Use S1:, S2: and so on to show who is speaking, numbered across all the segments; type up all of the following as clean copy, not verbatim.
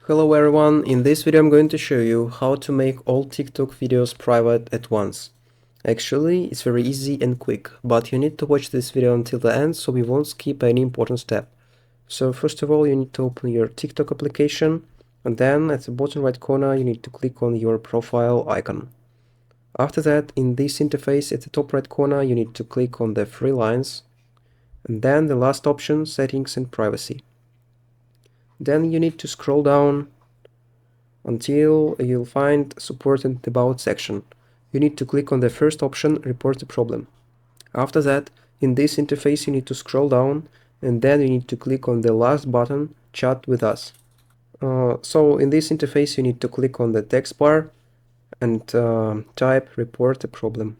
S1: Hello everyone, in this video I'm going to show you how to make all TikTok videos private at once. Actually, it's very easy and quick, but you need to watch this video until the end so we won't skip any important step. So first of all, you need to open your TikTok application, and then at the bottom right corner you need to click on your profile icon. After that, in this interface at the top right corner you need to click on the three lines, and then the last option, settings and privacy. Then you need to scroll down until you'll find support and about section. You need to click on the first option, report a problem. After that, in this interface you need to scroll down and then you need to click on the last button, chat with us. So in this interface you need to click on the text bar and type report a problem.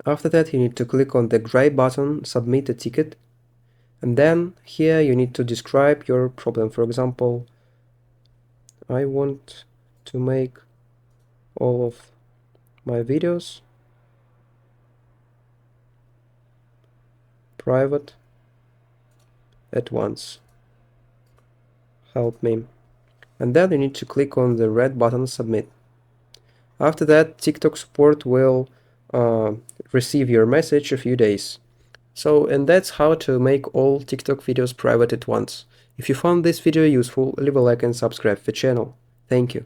S1: After that you need to click on the gray button, submit a ticket, and then here you need to describe your problem. For example, I want to make all of my videos private at once. Help me. And then you need to click on the red button, submit. After that, TikTok support will receive your message a few days. And that's how to make all TikTok videos private at once. If you found this video useful, leave a like and subscribe to the channel. Thank you.